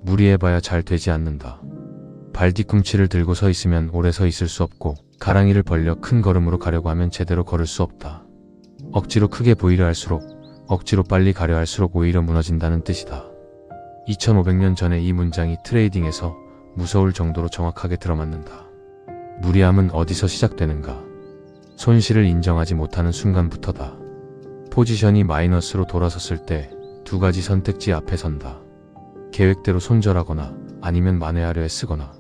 무리해봐야 잘 되지 않는다. 발 뒤꿈치를 들고 서 있으면 오래 서 있을 수 없고, 가랑이를 벌려 큰 걸음으로 가려고 하면 제대로 걸을 수 없다. 억지로 크게 보이려 할수록, 억지로 빨리 가려 할수록 오히려 무너진다는 뜻이다. 2500년 전에 이 문장이 트레이딩에서 무서울 정도로 정확하게 들어맞는다. 무리함은 어디서 시작되는가? 손실을 인정하지 못하는 순간부터다. 포지션이 마이너스로 돌아섰을 때 두 가지 선택지 앞에 선다. 계획대로 손절하거나 아니면 만회하려 애쓰거나.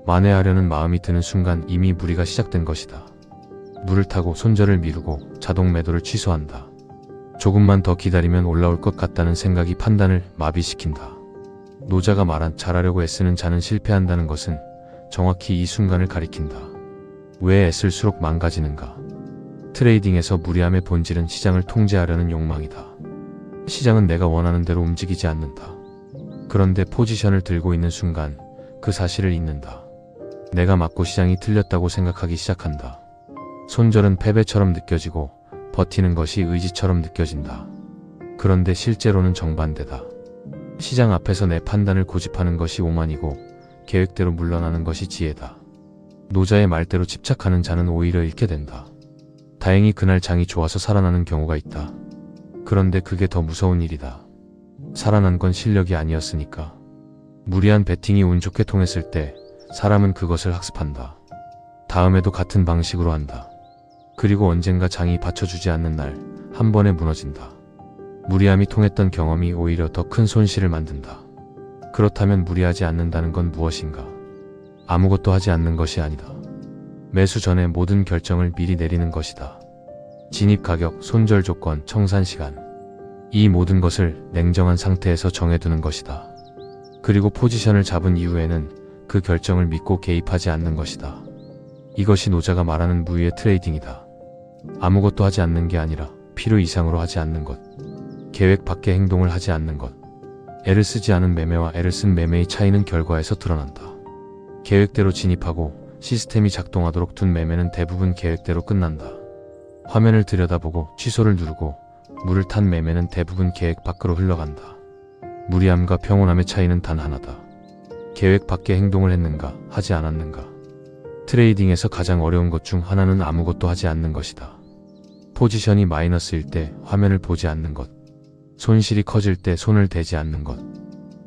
만회하려는 마음이 드는 순간 이미 무리가 시작된 것이다. 물을 타고 손절을 미루고 자동 매도를 취소한다. 조금만 더 기다리면 올라올 것 같다는 생각이 판단을 마비시킨다. 노자가 말한 잘하려고 애쓰는 자는 실패한다는 것은 정확히 이 순간을 가리킨다. 왜 애쓸수록 망가지는가? 트레이딩에서 무리함의 본질은 시장을 통제하려는 욕망이다. 시장은 내가 원하는 대로 움직이지 않는다. 그런데 포지션을 들고 있는 순간 그 사실을 잊는다. 내가 맞고 시장이 틀렸다고 생각하기 시작한다. 손절은 패배처럼 느껴지고 버티는 것이 의지처럼 느껴진다. 그런데 실제로는 정반대다. 시장 앞에서 내 판단을 고집하는 것이 오만이고 계획대로 물러나는 것이 지혜다. 노자의 말대로 집착하는 자는 오히려 잃게 된다. 다행히 그날 장이 좋아서 살아나는 경우가 있다. 그런데 그게 더 무서운 일이다. 살아난 건 실력이 아니었으니까. 무리한 배팅이 운 좋게 통했을 때 사람은 그것을 학습한다. 다음에도 같은 방식으로 한다. 그리고 언젠가 장이 받쳐주지 않는 날 한 번에 무너진다. 무리함이 통했던 경험이 오히려 더 큰 손실을 만든다. 그렇다면 무리하지 않는다는 건 무엇인가? 아무것도 하지 않는 것이 아니다. 매수 전에 모든 결정을 미리 내리는 것이다. 진입 가격, 손절 조건, 청산 시간. 이 모든 것을 냉정한 상태에서 정해두는 것이다. 그리고 포지션을 잡은 이후에는 그 결정을 믿고 개입하지 않는 것이다. 이것이 노자가 말하는 무위의 트레이딩이다. 아무것도 하지 않는 게 아니라 필요 이상으로 하지 않는 것. 계획 밖의 행동을 하지 않는 것. 애를 쓰지 않은 매매와 애를 쓴 매매의 차이는 결과에서 드러난다. 계획대로 진입하고 시스템이 작동하도록 둔 매매는 대부분 계획대로 끝난다. 화면을 들여다보고 취소를 누르고 물을 탄 매매는 대부분 계획 밖으로 흘러간다. 무리함과 평온함의 차이는 단 하나다. 계획 밖의 행동을 했는가, 하지 않았는가. 트레이딩에서 가장 어려운 것 중 하나는 아무것도 하지 않는 것이다. 포지션이 마이너스일 때 화면을 보지 않는 것. 손실이 커질 때 손을 대지 않는 것.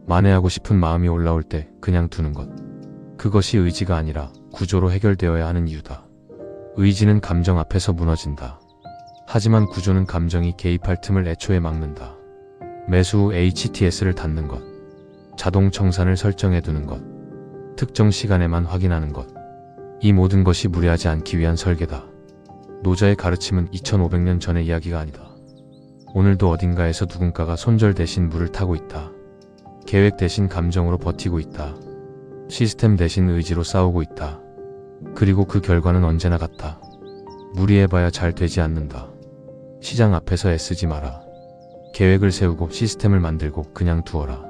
만회하고 싶은 마음이 올라올 때 그냥 두는 것. 그것이 의지가 아니라 구조로 해결되어야 하는 이유다. 의지는 감정 앞에서 무너진다. 하지만 구조는 감정이 개입할 틈을 애초에 막는다. 매수 후 HTS를 닫는 것. 자동 청산을 설정해두는 것. 특정 시간에만 확인하는 것. 이 모든 것이 무리하지 않기 위한 설계다. 노자의 가르침은 2500년 전의 이야기가 아니다. 오늘도 어딘가에서 누군가가 손절 대신 물을 타고 있다. 계획 대신 감정으로 버티고 있다. 시스템 대신 의지로 싸우고 있다. 그리고 그 결과는 언제나 같다. 무리해봐야 잘 되지 않는다. 시장 앞에서 애쓰지 마라. 계획을 세우고 시스템을 만들고 그냥 두어라.